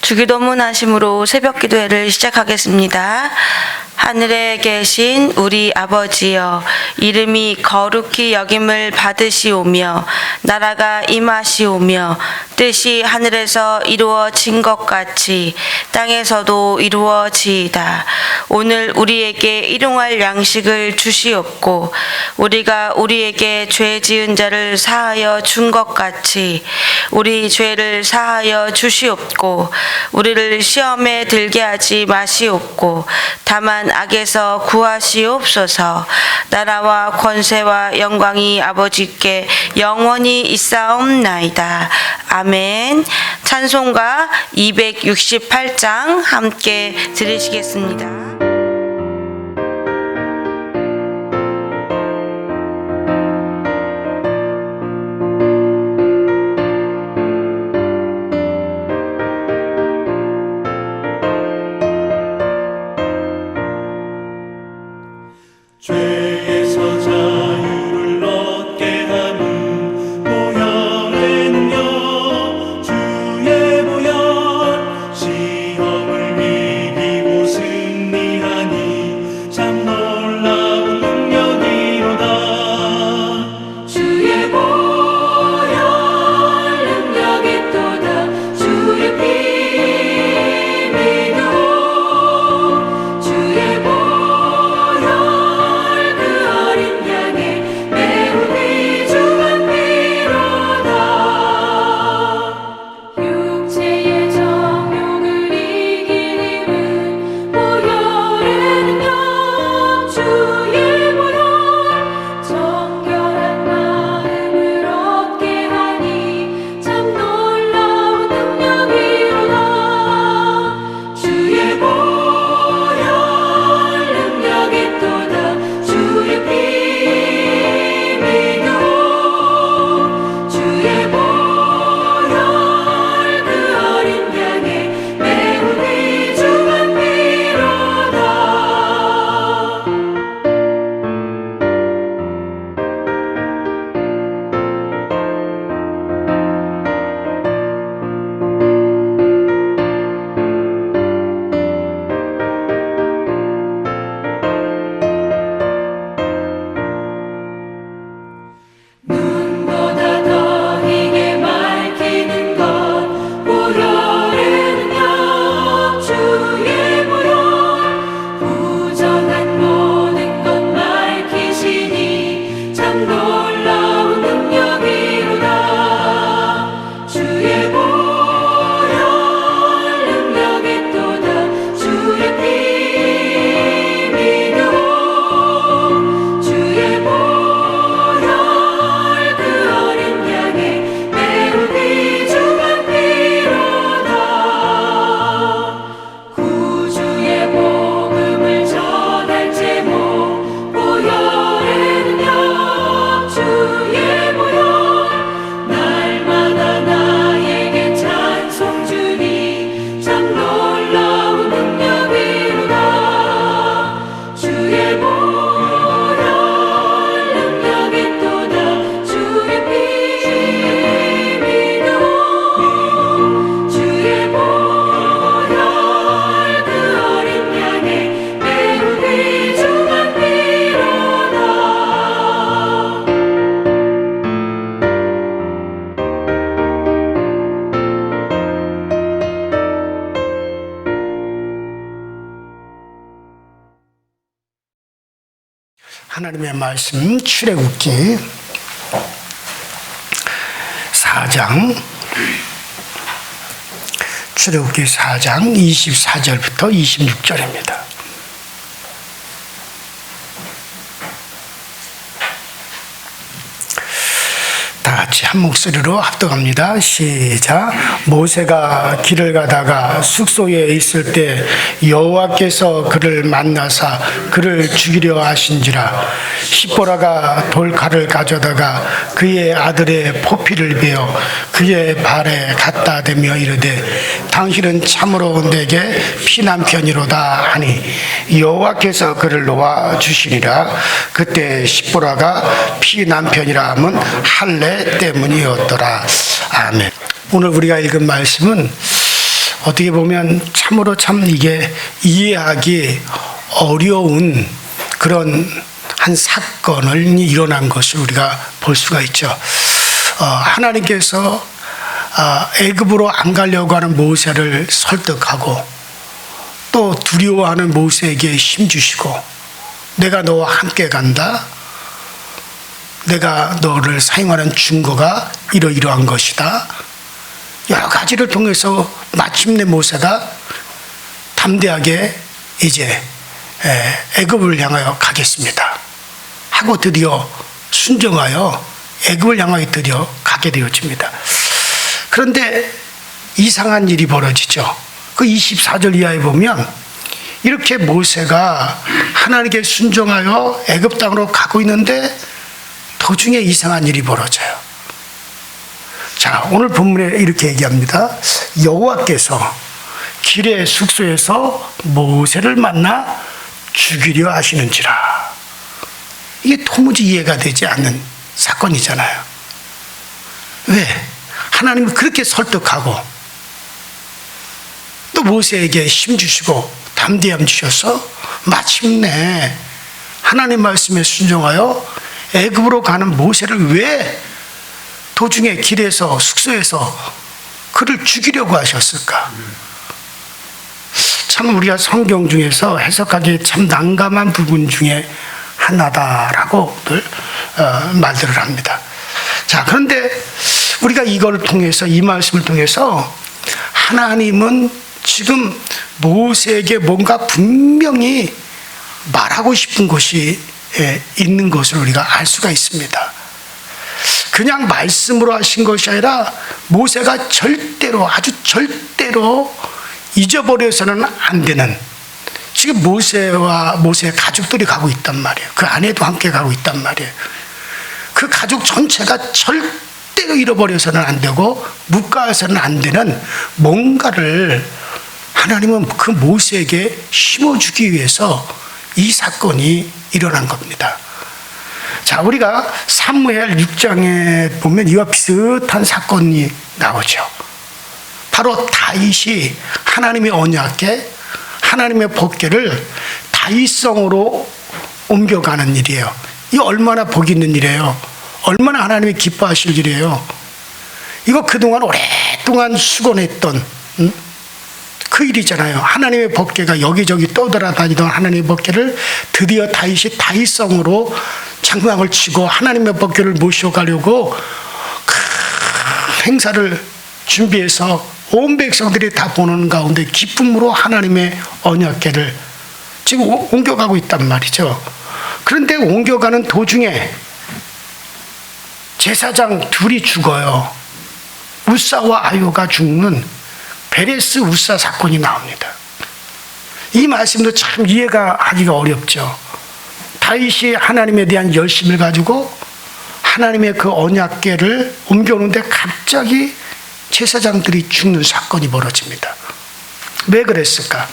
주기도문 하심으로 새벽 기도회를 시작하겠습니다. 하늘에 계신 우리 아버지여, 이름이 거룩히 여김을 받으시오며 나라가 임하시오며 뜻이 하늘에서 이루어진 것 같이 땅에서도 이루어지이다. 오늘 우리에게 일용할 양식을 주시옵고 우리가 우리에게 죄 지은 자를 사하여 준 것 같이 우리 죄를 사하여 주시옵고 우리를 시험에 들게 하지 마시옵고 다만 악에서 구하시옵소서. 나라와 권세와 영광이 아버지께 영원히 있사옵나이다. 아멘. 찬송가 268장 함께 들으시겠습니다. 죄에서 자유를 얻게 하는 보혈에는요 주의 보혈 시험을 이기고 승리하니 참 놀라운 능력이로다. 주의 보혈 능력이 또다. 주의 피 믿어 주의 하나님의 말씀 출애굽기 4장 출애굽기 4장 24절부터 26절입니다. 다 같이 한 목소리로 합독합니다. 시작. 모세가 길을 가다가 숙소에 있을 때 여호와께서 그를 만나사 그를 죽이려 하신지라. 십보라가 돌칼을 가져다가 그의 아들의 포피를 베어 그의 발에 갖다 대며 이르되 당신은 참으로 내게 피남편이로다 하니 여호와께서 그를 놓아 주시니라. 그때 십보라가 피남편이라 함은 할례 때문이었더라. 아멘. 오늘 우리가 읽은 말씀은 어떻게 보면 참으로 참 이게 이해하기 어려운 그런 한 사건을 일어난 것을 우리가 볼 수가 있죠. 하나님께서 애굽으로 안 가려고 하는 모세를 설득하고 또 두려워하는 모세에게 힘 주시고 내가 너와 함께 간다. 내가 너를 사용하는 증거가 이러이러한 것이다. 여러 가지를 통해서 마침내 모세가 담대하게 이제 애굽을 향하여 가겠습니다 하고 드디어 순종하여 애굽을 향하여 드디어 가게 되어집니다. 그런데 이상한 일이 벌어지죠. 그 24절 이하에 보면 이렇게 모세가 하나님께 순종하여 애굽 땅으로 가고 있는데 도중에 이상한 일이 벌어져요. 자, 오늘 본문에 이렇게 얘기합니다. 여호와께서 길의 숙소에서 모세를 만나 죽이려 하시는지라. 이게 도무지 이해가 되지 않는 사건이잖아요. 왜? 하나님은 그렇게 설득하고 또 모세에게 힘 주시고 담대함 주셔서 마침내 하나님 말씀에 순종하여 애굽으로 가는 모세를 왜 도중에 길에서 숙소에서 그를 죽이려고 하셨을까? 참 우리가 성경 중에서 해석하기 참 난감한 부분 중에 하나다라고 말들을 합니다. 자, 그런데 우리가 이걸 통해서 이 말씀을 통해서 하나님은 지금 모세에게 뭔가 분명히 말하고 싶은 것이 있는 것을 우리가 알 수가 있습니다. 그냥 말씀으로 하신 것이 아니라 모세가 절대로 아주 절대로 잊어버려서는 안 되는, 지금 모세와 모세의 가족들이 가고 있단 말이에요. 그 아내도 함께 가고 있단 말이에요. 그 가족 전체가 절대로 잃어버려서는 안 되고 묵과해서는 안 되는 뭔가를 하나님은 그 모세에게 심어주기 위해서 이 사건이 일어난 겁니다. 자, 우리가 사무엘 6장에 보면 이와 비슷한 사건이 나오죠. 바로 다윗이 하나님의 언약궤, 하나님의 법궤를 다윗성으로 옮겨가는 일이에요. 이거 얼마나 복 있는 일이에요. 얼마나 하나님이 기뻐하실 일이에요. 이거 그동안 오랫동안 수고했던 그 일이잖아요. 하나님의 법궤가 여기저기 떠돌아다니던 하나님의 법궤를 드디어 다윗이 다윗성으로 장막을 치고 하나님의 법궤를 모셔가려고 큰 행사를 준비해서 온 백성들이 다 보는 가운데 기쁨으로 하나님의 언약궤를 지금 옮겨가고 있단 말이죠. 그런데 옮겨가는 도중에 제사장 둘이 죽어요. 우사와 아요가 죽는 베레스 우사 사건이 나옵니다. 이 말씀도 참 이해가 하기가 어렵죠. 다윗이 하나님에 대한 열심을 가지고 하나님의 그 언약궤를 옮겨오는데 갑자기 제사장들이 죽는 사건이 벌어집니다. 왜 그랬을까?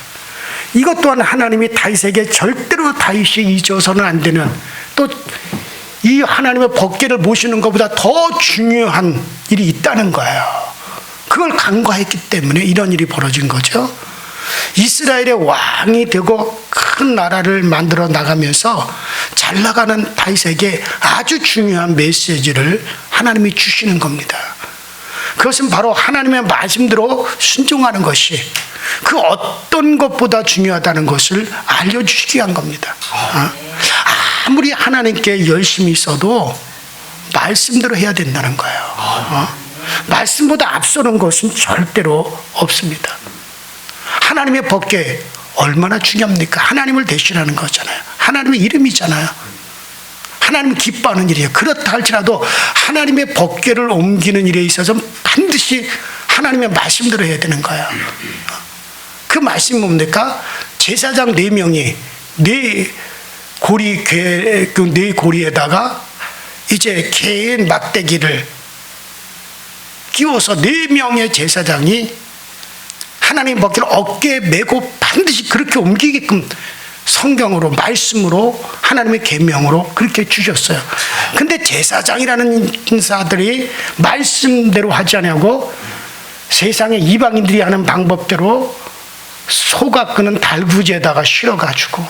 이것 또한 하나님이 다윗에게 절대로 다윗이 잊어서는 안 되는, 또 이 하나님의 법궤를 모시는 것보다 더 중요한 일이 있다는 거예요. 그걸 간과했기 때문에 이런 일이 벌어진 거죠. 이스라엘의 왕이 되고 큰 나라를 만들어 나가면서 잘 나가는 다윗에게 아주 중요한 메시지를 하나님이 주시는 겁니다. 그것은 바로 하나님의 말씀대로 순종하는 것이 그 어떤 것보다 중요하다는 것을 알려주시기 위한 겁니다. 아무리 하나님께 열심히 있어도 말씀대로 해야 된다는 거예요. 말씀보다 앞서는 것은 절대로 없습니다. 하나님의 법궤 얼마나 중요합니까? 하나님을 대신하는 거잖아요. 하나님의 이름이잖아요. 하나님이 기뻐하는 일이에요. 그렇다 할지라도 하나님의 법궤를 옮기는 일에 있어서 반드시 하나님의 말씀대로 해야 되는 거예요. 그 말씀이 뭡니까? 제사장 4명이 네 고리에다가 이제 개의 막대기를 끼워서 4명의 제사장이 하나님 법궤를 어깨에 메고 반드시 그렇게 옮기게끔 성경으로 말씀으로 하나님의 계명으로 그렇게 주셨어요. 근데 제사장이라는 인사들이 말씀대로 하지 않냐고 세상의 이방인들이 하는 방법대로 소가 끄는 달구지에다가 실어가지고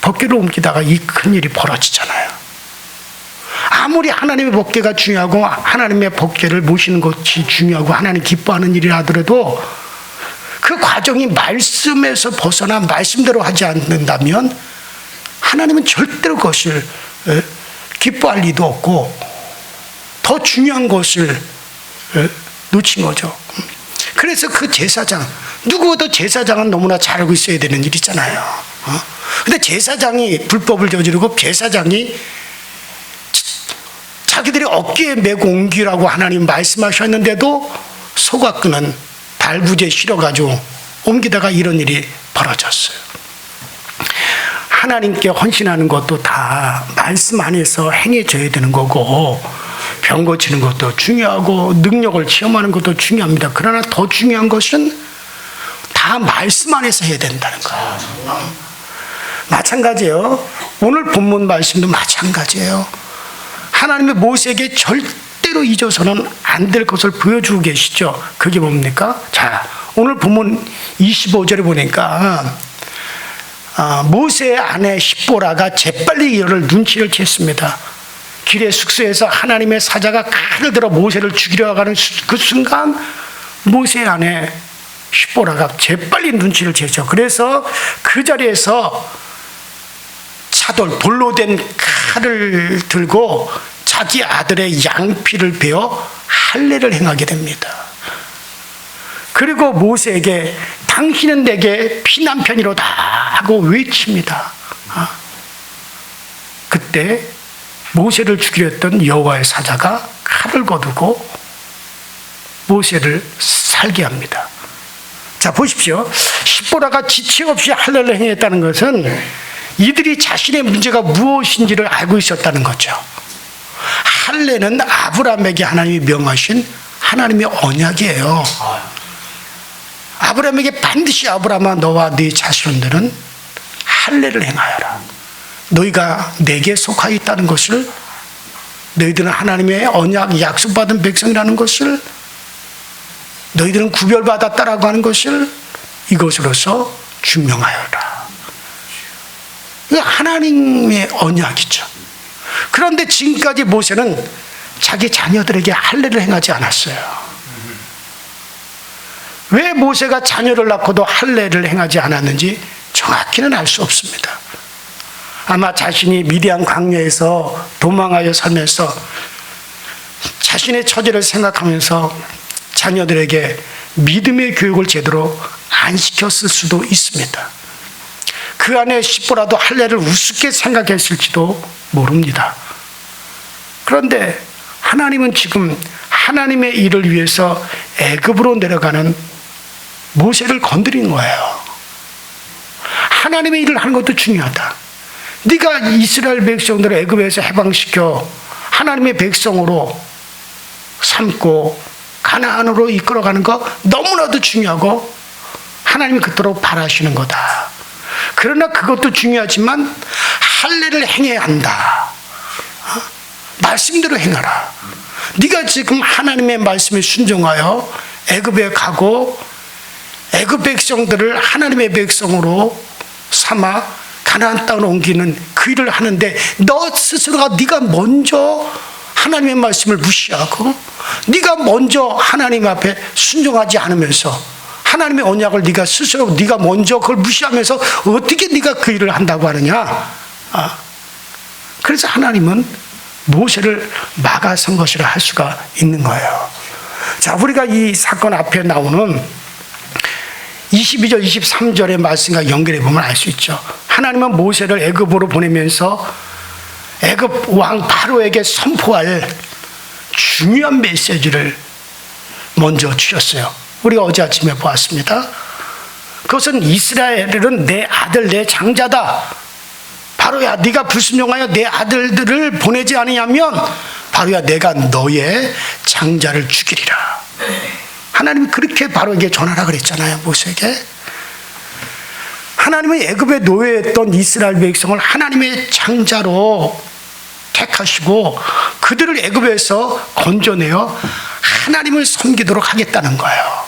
법궤를 옮기다가 이 큰일이 벌어지잖아요. 아무리 하나님의 법궤가 중요하고 하나님의 법궤를 모시는 것이 중요하고 하나님 기뻐하는 일이라 하더라도 그 과정이 말씀에서 벗어나 말씀대로 하지 않는다면 하나님은 절대로 그것을 기뻐할 리도 없고 더 중요한 것을 놓친 거죠. 그래서 그 제사장, 누구보다 제사장은 너무나 잘 알고 있어야 되는 일이잖아요. 근데 제사장이 불법을 저지르고 제사장이 자기들이 어깨에 메고 옮기라고 하나님 말씀하셨는데도 소가 끄는 달구지에 실어가지고 옮기다가 이런 일이 벌어졌어요. 하나님께 헌신하는 것도 다 말씀 안에서 행해져야 되는 거고 병 고치는 것도 중요하고 능력을 체험하는 것도 중요합니다. 그러나 더 중요한 것은 다 말씀 안에서 해야 된다는 거예요. 마찬가지예요. 오늘 본문 말씀도 마찬가지예요. 하나님의 모세에게 절대로 잊어서는 안 될 것을 보여주고 계시죠. 그게 뭡니까? 자, 오늘 본문 25절에 보니까 모세의 아내 십보라가 재빨리 이를 눈치를 챘습니다. 길의 숙소에서 하나님의 사자가 칼을 들어 모세를 죽이려 하는 그 순간 모세의 아내 십보라가 재빨리 눈치를 챘죠. 그래서 그 자리에서 돌로 된 칼을 들고 자기 아들의 양피를 베어 할례를 행하게 됩니다. 그리고 모세에게 당신은 내게 피난편이로다 하고 외칩니다. 그때 모세를 죽이려 했던 여호와의 사자가 칼을 거두고 모세를 살게 합니다. 자, 보십시오. 십보라가 지체 없이 할례를 행했다는 것은 이들이 자신의 문제가 무엇인지를 알고 있었다는 거죠. 할례는 아브라함에게 하나님이 명하신 하나님의 언약이에요. 아브라함에게 반드시 아브라함아 너와 네 자손들은 할례를 행하여라. 너희가 내게 속하여 있다는 것을, 너희들은 하나님의 언약 약속받은 백성이라는 것을, 너희들은 구별받았다라고 하는 것을 이것으로서 증명하여라. 하나님의 언약이죠. 그런데 지금까지 모세는 자기 자녀들에게 할례를 행하지 않았어요. 왜 모세가 자녀를 낳고도 할례를 행하지 않았는지 정확히는 알 수 없습니다. 아마 자신이 미디안 광야에서 도망하여 살면서 자신의 처지를 생각하면서 자녀들에게 믿음의 교육을 제대로 안 시켰을 수도 있습니다. 그 안에 십보라도 할례를 우습게 생각했을지도 모릅니다. 그런데 하나님은 지금 하나님의 일을 위해서 애굽으로 내려가는 모세를 건드린 거예요. 하나님의 일을 하는 것도 중요하다. 네가 이스라엘 백성들을 애굽에서 해방시켜 하나님의 백성으로 삼고 가나안으로 이끌어가는 거 너무나도 중요하고 하나님이 그토록 바라시는 거다. 그러나 그것도 중요하지만 할례를 행해야 한다. 말씀대로 행하라. 네가 지금 하나님의 말씀에 순종하여 애굽에 가고 애굽 백성들을 하나님의 백성으로 삼아 가나안 땅으로 옮기는 그 일을 하는데 너 스스로가 네가 먼저 하나님의 말씀을 무시하고 네가 먼저 하나님 앞에 순종하지 않으면서 하나님의 언약을 네가 스스로 네가 먼저 그걸 무시하면서 어떻게 네가 그 일을 한다고 하느냐. 그래서 하나님은 모세를 막아선 것이라 할 수가 있는 거예요. 자, 우리가 이 사건 앞에 나오는 22절 23절의 말씀과 연결해 보면 알 수 있죠. 하나님은 모세를 애굽으로 보내면서 애굽 왕 바로에게 선포할 중요한 메시지를 먼저 주셨어요. 우리가 어제 아침에 보았습니다. 그것은 이스라엘은 내 아들 내 장자다. 바로야 네가 불순종하여 내 아들들을 보내지 않으냐면 바로야 내가 너의 장자를 죽이리라. 하나님이 그렇게 바로에게 전하라 그랬잖아요. 모세에게. 하나님은 애굽에 노예했던 이스라엘 백성을 하나님의 장자로 택하시고 그들을 애굽에서 건져내어 하나님을 섬기도록 하겠다는 거예요.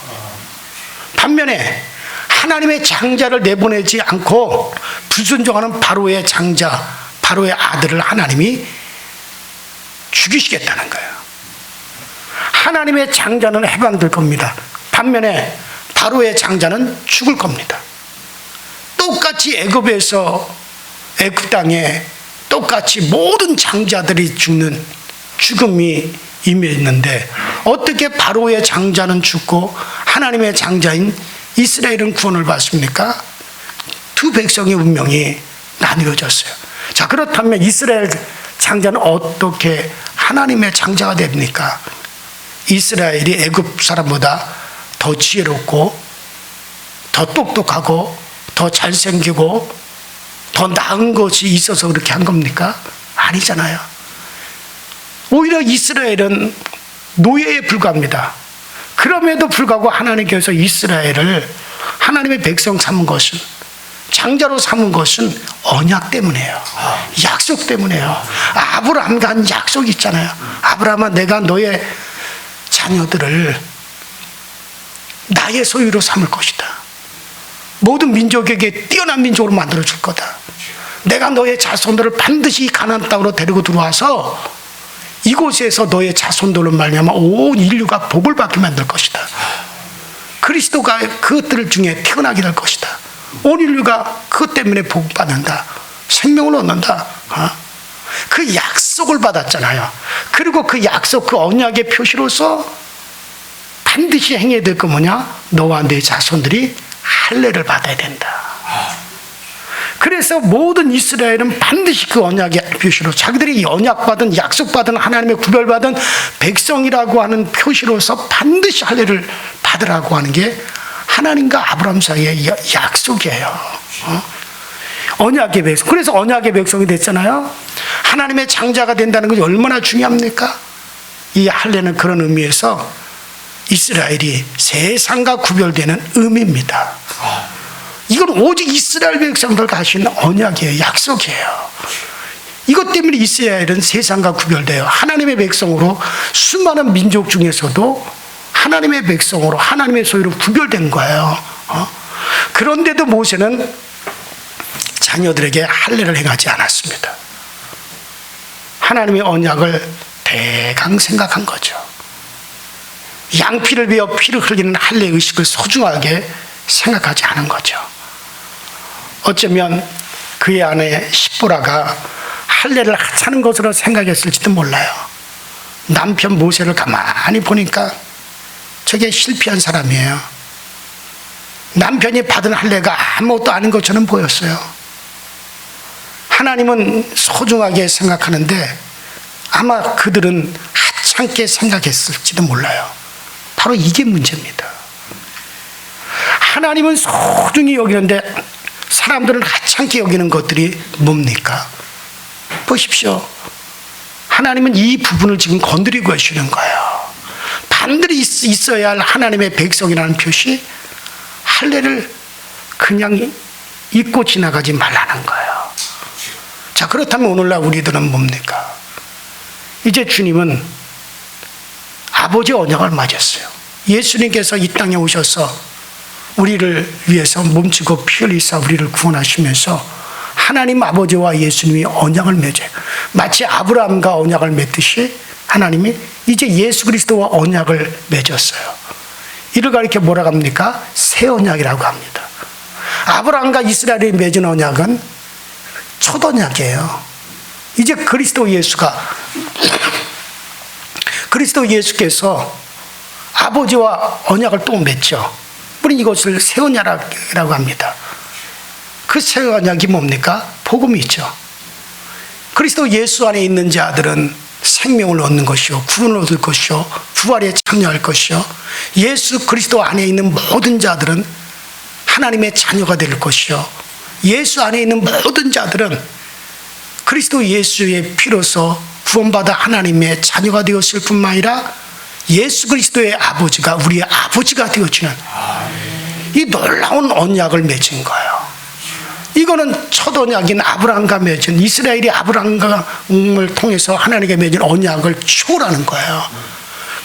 반면에 하나님의 장자를 내보내지 않고 불순종하는 바로의 장자, 바로의 아들을 하나님이 죽이시겠다는 거예요. 하나님의 장자는 해방될 겁니다. 반면에 바로의 장자는 죽을 겁니다. 똑같이 애굽에서 애굽 땅에 똑같이 모든 장자들이 죽는 죽음이 임했는데 어떻게 바로의 장자는 죽고 하나님의 장자인 이스라엘은 구원을 받습니까? 두 백성의 운명이 나누어졌어요. 자, 그렇다면 이스라엘 장자는 어떻게 하나님의 장자가 됩니까? 이스라엘이 애굽 사람보다 더 지혜롭고 더 똑똑하고 더 잘생기고 더 나은 것이 있어서 그렇게 한 겁니까? 아니잖아요. 오히려 이스라엘은 노예에 불과합니다. 그럼에도 불구하고 하나님께서 이스라엘을 하나님의 백성 삼은 것은, 장자로 삼은 것은 언약 때문이에요. 약속 때문이에요. 아브라함과 한 약속이 있잖아요. 아브라함아, 내가 너의 자녀들을 나의 소유로 삼을 것이다. 모든 민족에게 뛰어난 민족으로 만들어 줄 거다. 내가 너의 자손들을 반드시 가나안 땅으로 데리고 들어와서 이곳에서 너의 자손들로 말미암아 온 인류가 복을 받게 만들 것이다. 그리스도가 그것들 중에 태어나게 될 것이다. 온 인류가 그것 때문에 복을 받는다. 생명을 얻는다. 그 약속을 받았잖아요. 그리고 그 약속, 그 언약의 표시로서 반드시 행해야 될 거 뭐냐? 너와 내 자손들이 할례를 받아야 된다. 그래서 모든 이스라엘은 반드시 그 언약의 표시로 자기들이 언약받은, 약속받은, 하나님의 구별받은 백성이라고 하는 표시로서 반드시 할례를 받으라고 하는 게 하나님과 아브라함 사이의 약속이에요. 언약의 백성. 그래서 언약의 백성이 됐잖아요. 하나님의 장자가 된다는 것이 얼마나 중요합니까? 이 할례는 그런 의미에서 이스라엘이 세상과 구별되는 의미입니다. 이건 오직 이스라엘 백성들과 하신 언약이에요. 약속이에요. 이것 때문에 이스라엘은 세상과 구별돼요. 하나님의 백성으로 수많은 민족 중에서도 하나님의 백성으로, 하나님의 소유로 구별된 거예요. 그런데도 모세는 자녀들에게 할례를 행하지 않았습니다. 하나님의 언약을 대강 생각한 거죠. 양피를 베어 피를 흘리는 할례 의식을 소중하게 생각하지 않은 거죠. 어쩌면 그의 아내 십보라가 할례를 하찮은 것으로 생각했을지도 몰라요. 남편 모세를 가만히 보니까 저게 실패한 사람이에요. 남편이 받은 할례가 아무것도 아닌 것처럼 보였어요. 하나님은 소중하게 생각하는데 아마 그들은 하찮게 생각했을지도 몰라요. 바로 이게 문제입니다. 하나님은 소중히 여기는데 사람들은 하찮게 여기는 것들이 뭡니까? 보십시오. 하나님은 이 부분을 지금 건드리고 계시는 거예요. 반드시 있어야 할 하나님의 백성이라는 표시, 할례를 그냥 잊고 지나가지 말라는 거예요. 자, 그렇다면 오늘날 우리들은 뭡니까? 이제 주님은 아버지의 언약을 맺었어요. 예수님께서 이 땅에 오셔서 우리를 위해서 몸치고 피 흘리사 우리를 구원하시면서 하나님 아버지와 예수님이 언약을 맺어요. 마치 아브라함과 언약을 맺듯이 하나님이 이제 예수 그리스도와 언약을 맺었어요. 이를 가리켜 뭐라고 합니까? 새 언약이라고 합니다. 아브라함과 이스라엘이 맺은 언약은 첫 언약이에요. 이제 그리스도 예수께서 아버지와 언약을 또 맺죠. 우리 이것을 새 언약이라고 합니다. 그 새 언약이 뭡니까? 복음이죠. 그리스도 예수 안에 있는 자들은 생명을 얻는 것이요, 구원을 얻을 것이요, 부활에 참여할 것이요, 예수 그리스도 안에 있는 모든 자들은 하나님의 자녀가 될 것이요, 예수 안에 있는 모든 자들은 그리스도 예수의 피로서 구원받아 하나님의 자녀가 되었을 뿐만 아니라 예수 그리스도의 아버지가 우리의 아버지가 되어주는 이 놀라운 언약을 맺은 거예요. 이거는 첫 언약인 아브라함과 맺은, 이스라엘이 아브라함을 통해서 하나님께 맺은 언약을 초월하는 거예요.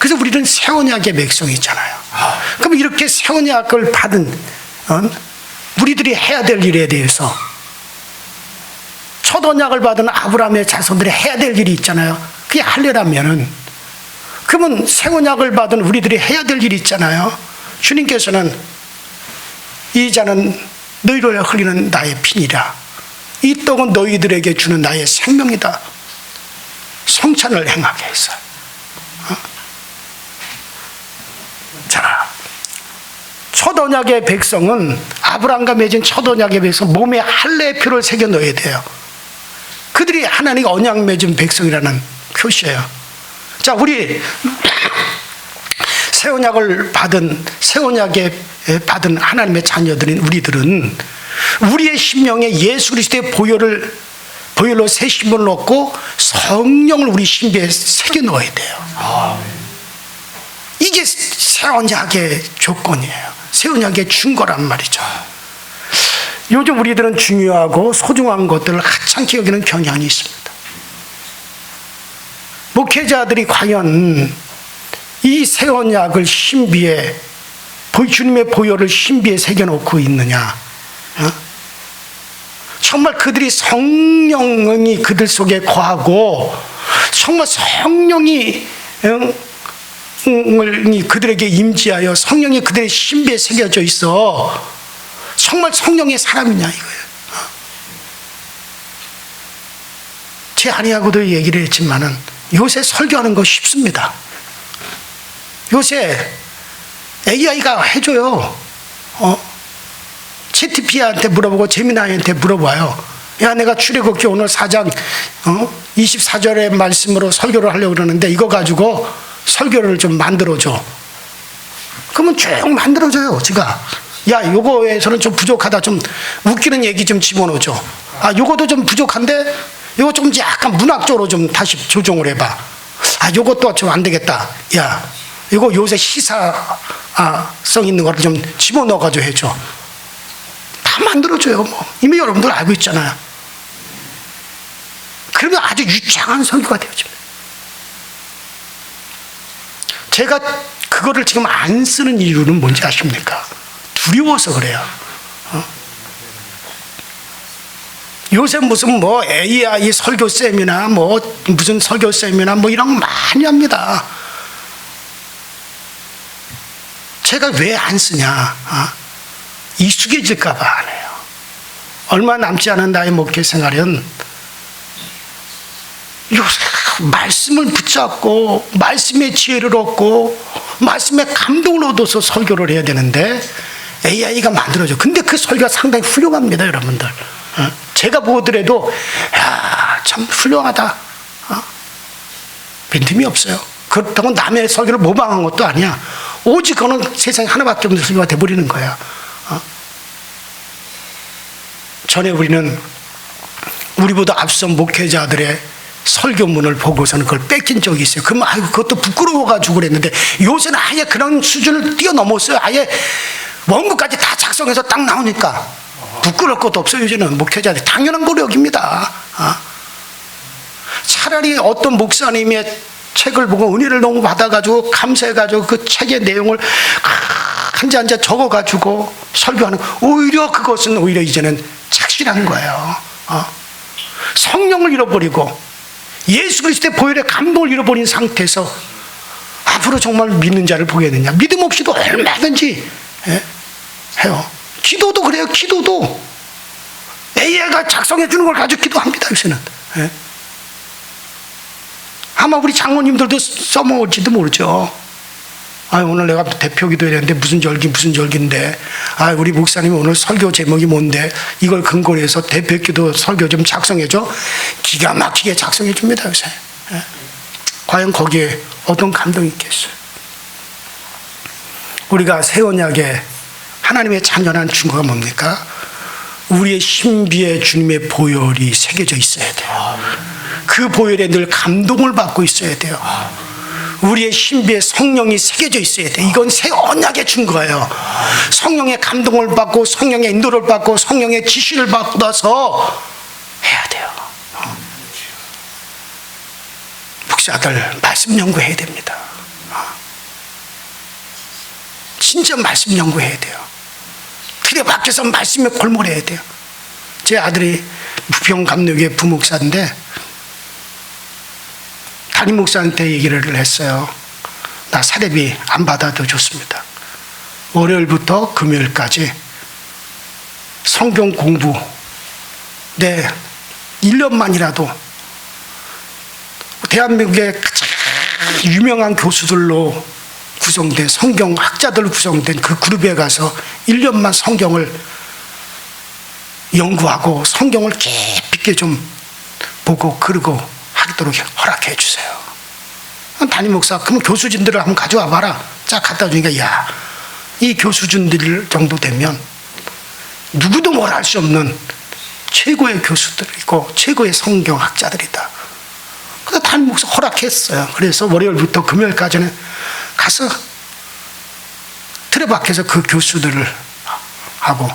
그래서 우리는 새 언약의 백성이잖아요. 그럼 이렇게 새 언약을 받은 우리들이 해야 될 일에 대해서 첫 언약을 받은 아브라함의 자손들이 해야 될 일이 있잖아요. 그게 할례라면은, 그러면 새 언약을 받은 우리들이 해야 될 일이 있잖아요. 주님께서는 이 잔은 너희를 흘리는 나의 피니라, 이 떡은 너희들에게 주는 나의 생명이다, 성찬을 행하게 했어요. 자, 첫 언약의 백성은, 아브라함과 맺은 첫 언약의 백성 몸에 할례의 표를 새겨 넣어야 돼요. 그들이 하나님과 언약 맺은 백성이라는 표시예요. 자, 우리 새 언약을 받은, 새 언약에 받은 하나님의 자녀들인 우리들은 우리의 심령에 예수 그리스도의 보혈로 새 신분을 얻고 성령을 우리 신비에 새겨 넣어야 돼요. 이게 새 언약의 조건이에요. 새 언약의 증거란 말이죠. 요즘 우리들은 중요하고 소중한 것들을 하찮게 여기는 경향이 있습니다. 목회자들이 과연 이 새 언약을 신비에, 주님의 보혈을 신비에 새겨놓고 있느냐? 정말 그들이 성령이 그들 속에 거하고 정말 성령이 그들에게 임재하여 성령이 그들의 신비에 새겨져 있어 정말 성령의 사람이냐 이거예요. 제 아내하고도 얘기를 했지만은 요새 설교하는 거 쉽습니다. 요새 AI가 해줘요. 채티피아한테 물어보고 제미나이한테 물어봐요. 야, 내가 출애굽기 오늘 4장 24절의 말씀으로 설교를 하려고 그러는데 이거 가지고 설교를 좀 만들어줘. 그러면 쭉 만들어줘요. 제가 야, 요거에서는 좀 부족하다, 좀 웃기는 얘기 좀 집어넣어줘. 아, 요것도 좀 부족한데 요거 좀 약간 문학적으로 좀 다시 조정을 해봐. 아, 요것도 좀 안 되겠다. 야, 이거 요새 시사성 있는 거를 좀 집어넣어가지고 해줘. 다 만들어줘요. 뭐 이미 여러분들 알고 있잖아요. 그러면 아주 유창한 설교가 되어집니다. 제가 그거를 지금 안 쓰는 이유는 뭔지 아십니까? 두려워서 그래요. 요새 무슨 뭐 AI 설교 쌤이나 뭐 무슨 설교 쌤이나 뭐 이런 거 많이 합니다. 제가 왜 안 쓰냐? 익숙해질까봐 안 해요. 얼마 남지 않은 나의 목회 생활은 말씀을 붙잡고 말씀의 지혜를 얻고 말씀의 감동을 얻어서 설교를 해야 되는데 AI가 만들어줘. 근데 그 설교가 상당히 훌륭합니다, 여러분들. 제가 보더라도 야, 참 훌륭하다. 빈틈이 없어요. 그렇다고 남의 설교를 모방한 것도 아니야. 오직 그는 세상에 하나밖에 없는 설교가 돼버리는 거야. 전에 우리는 우리보다 앞선 목회자들의 설교문을 보고서는 그걸 뺏긴 적이 있어요. 그러면 아이고 그것도 부끄러워가지고 그랬는데 요새는 아예 그런 수준을 뛰어넘었어요. 아예 원고까지 다 작성해서 딱 나오니까 부끄러울 것도 없어요. 요즘은 목회자들이 당연한 걸 여깁니다. 차라리 어떤 목사님의 책을 보고 은혜를 너무 받아가지고 감사해가지고 그 책의 내용을 한자 적어가지고 설교하는 거, 오히려 그것은 오히려 이제는 착실한 거예요. 성령을 잃어버리고 예수 그리스도의 보혈의 감동을 잃어버린 상태에서 앞으로 정말 믿는 자를 보겠느냐? 믿음 없이도 얼마든지 해요. 기도도 그래요. 기도도 AI가 작성해 주는 걸 가지고 기도합니다. 요새는. 아마 우리 장로님들도 써먹을지도 모르죠. 아, 오늘 내가 대표 기도해야 되는데 무슨 절기인데, 아, 우리 목사님이 오늘 설교 제목이 뭔데 이걸 근거로 해서 대표 기도 설교 좀 작성해줘. 기가 막히게 작성해 줍니다, 요새. 과연 거기에 어떤 감동이 있겠어요? 우리가 새 언약에 하나님의 자녀라는 증거가 뭡니까? 우리의 신비에 주님의 보혈이 새겨져 있어야 돼요. 그 보혈에 늘 감동을 받고 있어야 돼요. 우리의 신비에 성령이 새겨져 있어야 돼요. 이건 새 언약의 증거예요. 성령의 감동을 받고 성령의 인도를 받고 성령의 지시를 받아서 해야 돼요. 목사들 말씀 연구해야 됩니다. 진짜 말씀 연구해야 돼요. 틀에 밖에서 말씀에 골몰해야 돼요. 제 아들이 부평감리교회 부목사인데 담임 목사한테 얘기를 했어요. 나 사례비 안 받아도 좋습니다. 월요일부터 금요일까지 성경 공부 내 1년만이라도 대한민국의 가장 유명한 교수들로 구성된 성경학자들로 구성된 그 그룹에 가서 1년만 성경을 연구하고 성경을 깊이 있게 좀 보고 그러고 하도록 허락해 주세요. 담임 목사, 그럼 교수진들을 한번 가져와 봐라. 쫙 갖다 주니까, 야, 이 교수진들 정도 되면 누구도 뭘 할 수 없는 최고의 교수들이고 최고의 성경학자들이다. 그래서 담임 목사 허락했어요. 그래서 월요일부터 금요일까지는 가서 틀에 밖에서 그 교수들을 하고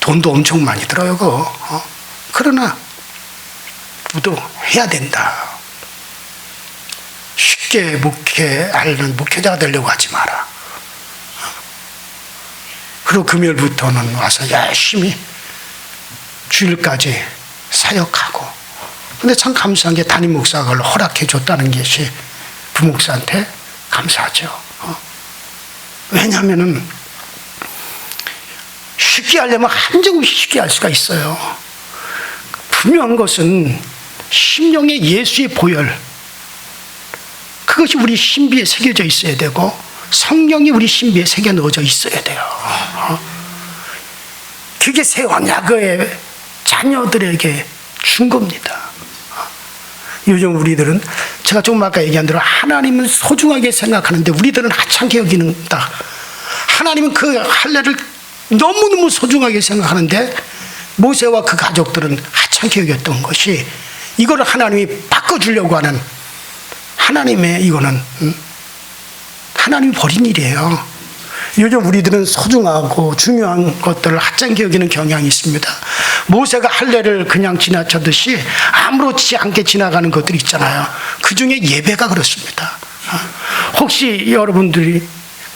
돈도 엄청 많이 들어요. 그거. 그러나 우도 해야 된다. 쉽게 목회하는 목회자가 되려고 하지 마라. 그리고 금요일부터는 와서 열심히 주일까지 사역하고. 근데 참 감사한 게 담임 목사가 그걸 허락해 줬다는 것이 부목사한테 감사하죠. 왜냐하면은 쉽게 하려면 한정없이 쉽게 할 수가 있어요. 분명한 것은 심령의 예수의 보혈, 그것이 우리 신비에 새겨져 있어야 되고 성령이 우리 신비에 새겨 넣어져 있어야 돼요. 그게 새 언약의 자녀들에게 준 겁니다. 요즘 우리들은 제가 조금 아까 얘기한 대로 하나님은 소중하게 생각하는데 우리들은 하찮게 여기는다. 하나님은 그 할례를 너무너무 소중하게 생각하는데 모세와 그 가족들은 하찮게 여겼던 것이, 이거를 하나님이 바꿔주려고 하는 하나님의, 이거는 하나님이 버린 일이에요. 요즘 우리들은 소중하고 중요한 것들을 하찮게 여기는 경향이 있습니다. 모세가 할례를 그냥 지나쳤듯이 아무렇지 않게 지나가는 것들이 있잖아요. 그 중에 예배가 그렇습니다. 혹시 여러분들이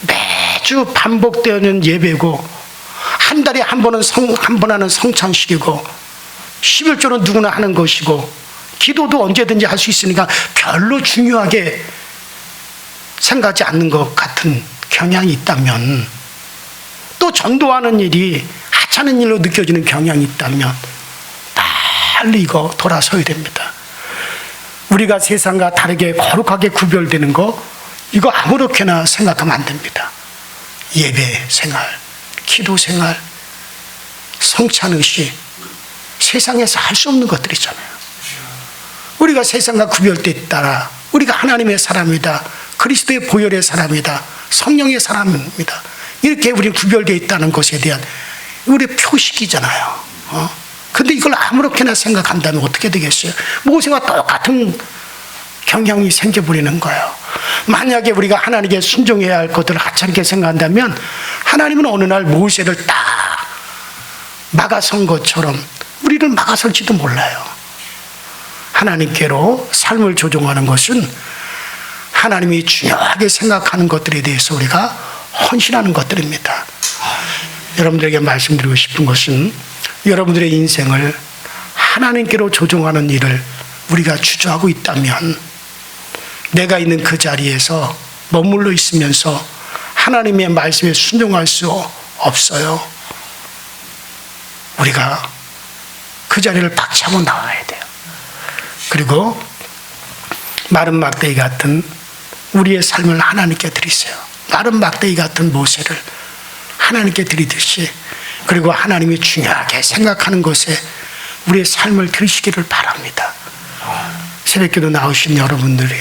매주 반복되는 예배고 한 달에 한 번 하는 성찬식이고 11조는 누구나 하는 것이고 기도도 언제든지 할 수 있으니까 별로 중요하게 생각하지 않는 것 같은 경향이 있다면, 또 전도하는 일이 하찮은 일로 느껴지는 경향이 있다면 빨리 이거 돌아서야 됩니다. 우리가 세상과 다르게 거룩하게 구별되는 거, 이거 아무렇게나 생각하면 안 됩니다. 예배 생활, 기도 생활, 성찬의식, 세상에서 할 수 없는 것들이잖아요. 우리가 세상과 구별돼 따라 우리가 하나님의 사람이다, 그리스도의 보혈의 사람이다, 성령의 사람입니다, 이렇게 우리는 구별되어 있다는 것에 대한 우리의 표식이잖아요. 근데 이걸 아무렇게나 생각한다면 어떻게 되겠어요? 모세와 똑같은 경향이 생겨버리는 거예요. 만약에 우리가 하나님께 순종해야 할 것들을 하찮게 생각한다면 하나님은 어느 날 모세를 딱 막아선 것처럼 우리를 막아설지도 몰라요. 하나님께로 삶을 조종하는 것은 하나님이 중요하게 생각하는 것들에 대해서 우리가 헌신하는 것들입니다. 여러분들에게 말씀드리고 싶은 것은 여러분들의 인생을 하나님께로 조종하는 일을 우리가 주저하고 있다면 내가 있는 그 자리에서 머물러 있으면서 하나님의 말씀에 순종할 수 없어요. 우리가 그 자리를 박차고 나와야 돼요. 그리고 마른 막대기 같은 우리의 삶을 하나님께 드리세요. 마른 막대기 같은 모세를 하나님께 드리듯이, 그리고 하나님이 중요하게 생각하는 것에 우리의 삶을 드리시기를 바랍니다. 새벽기도 나오신 여러분들이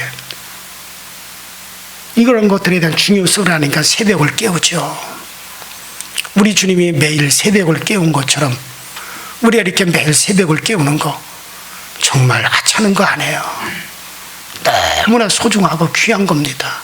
이런 것들에 대한 중요성을 아니까 새벽을 깨우죠. 우리 주님이 매일 새벽을 깨운 것처럼 우리가 이렇게 매일 새벽을 깨우는 거 정말 하찮은 거 아니에요. 너무나 소중하고 귀한 겁니다.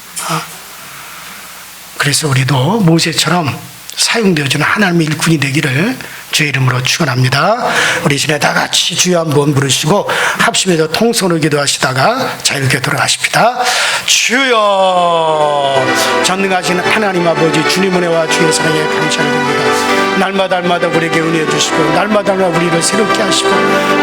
그래서 우리도 모세처럼 사용되어지는 하나님의 일꾼이 되기를 주의 이름으로 축원합니다. 우리 이전에 다 같이 주여 한번 부르시고 합심해서 통성으로 기도하시다가 자유롭게 돌아가십니다. 주여, 전능하신 하나님 아버지, 주님 은혜와 주의 사랑에 감사를 드립니다. 날마다 우리에게 은혜 주시고 날마다 우리를 새롭게 하시고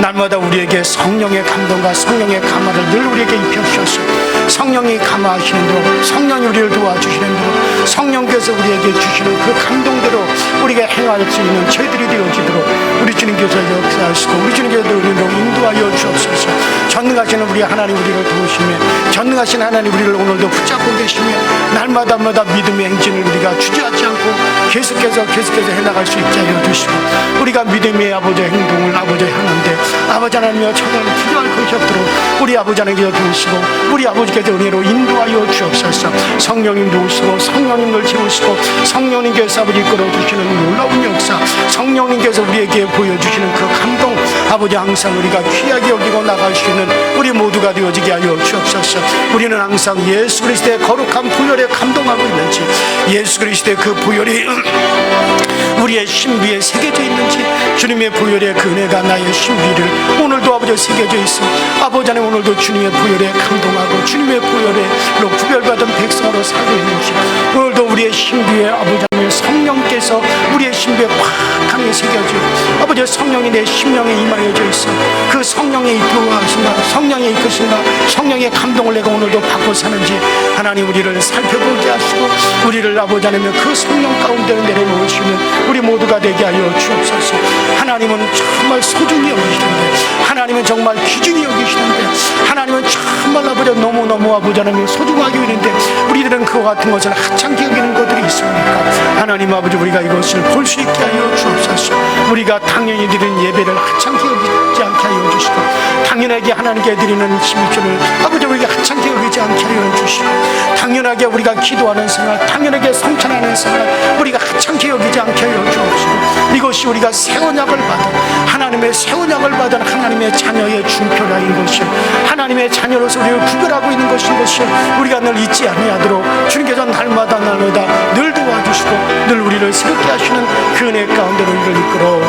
날마다 우리에게 성령의 감동과 성령의 감화를 늘 우리에게 입혀주셔서 성령이 감화하시는 대로, 성령이 우리를 도와주시는 대로, 성령께서 우리에게 주시는 그 감동대로 우리가 행할 수 있는 저희들이 되어지도록 우리 주님께서 역사하시고 우리 주님께서 우리를 인도하여 주옵소서. 전능하신 우리 하나님 우리를 도우시며 전능하신 하나님 우리를 오늘도 붙잡고 계시며 날마다 믿음의 행진을 우리가 주저하지 않고 계속해서 해나갈 수 있게 하여 주시고 우리가 믿음의 아버지의 행동을 아버지 하는데 아버지 하나님여 천을 필요할 것이 없도록 우리 아버지 하나님께서 도우시고 우리 아버지께서 은혜로 인도하여 주옵소서. 성령님 도우시고 성령님을 채우시고 성령님께서 아버지 이끌어주시는 놀라운 역사, 성령님께서 우리에게 보여주시는 그 감동 아버지 항상 우리가 귀하게 여기고 나갈 수 있는 우리 모두가 되어지게 하여 주옵소서. 우리는 항상 예수 그리스도의 거룩한 보혈에 감동하고 있는지 예수 그리스도의 그 보혈이 우리의 신비에 새겨져 있는지 주님의 보혈의 그 은혜가 나의 신비를 오늘도 아버지 새겨져 있어 아버지 하나님 오늘도 주님의 보혈에 감동하고 주님의 보혈로 구별받은 백성으로 살고 있는지 오늘도 우리의 신비에 아버지 하나님 성령께서 우리의 신비에 확하게 새겨져 아버지 성령이 내 심령에 임하여져 있어 그 성령의 이끌어가신가 성령의 이끄신가 성령의 감동을 내가 오늘도 받고 사는지 하나님 우리를 살펴보게 하시고 우리를 아버지 하나님 그 성령 가운데 내려놓으시는 우리 모두가 되게 하여 주옵소서. 하나님은 정말 소중히 여기시는데 하나님은 정말 귀중히 여기시는데 하나님은 정말 아버지 너무너무 아버지 하나님 소중하게 여기는데 우리들은 그와 같은 것을 하찮게 여기는 것들이 있습니까? 하나님 아버지 우리가 이것을 볼 수 있게 하여 주옵소서. 우리가 당연히 드리는 예배를 하찮게 여기지 않게 하여 주시고 당연하게 하나님께 드리는 11조를 아버지 우리가 하찮게 여기지 않게 하여 주시고 당연하게 우리가 기도하는 생활 당연하게 성찬하는 생활 우리가 하찮게 여기지 않게 하여 주옵시고 이것이 우리가 새 언약을 받은 하나님의 새 언약을 받은 하나님의 자녀의 준표라인 것이 하나님의 자녀로서 우리를 구별하고 있는 것인 것이 우리가 늘 잊지 아니하도록 주님께서 날마다 늘 도와주시고 늘 우리를 새롭게 하시는 그 은혜 가운데로 우리를 이끌어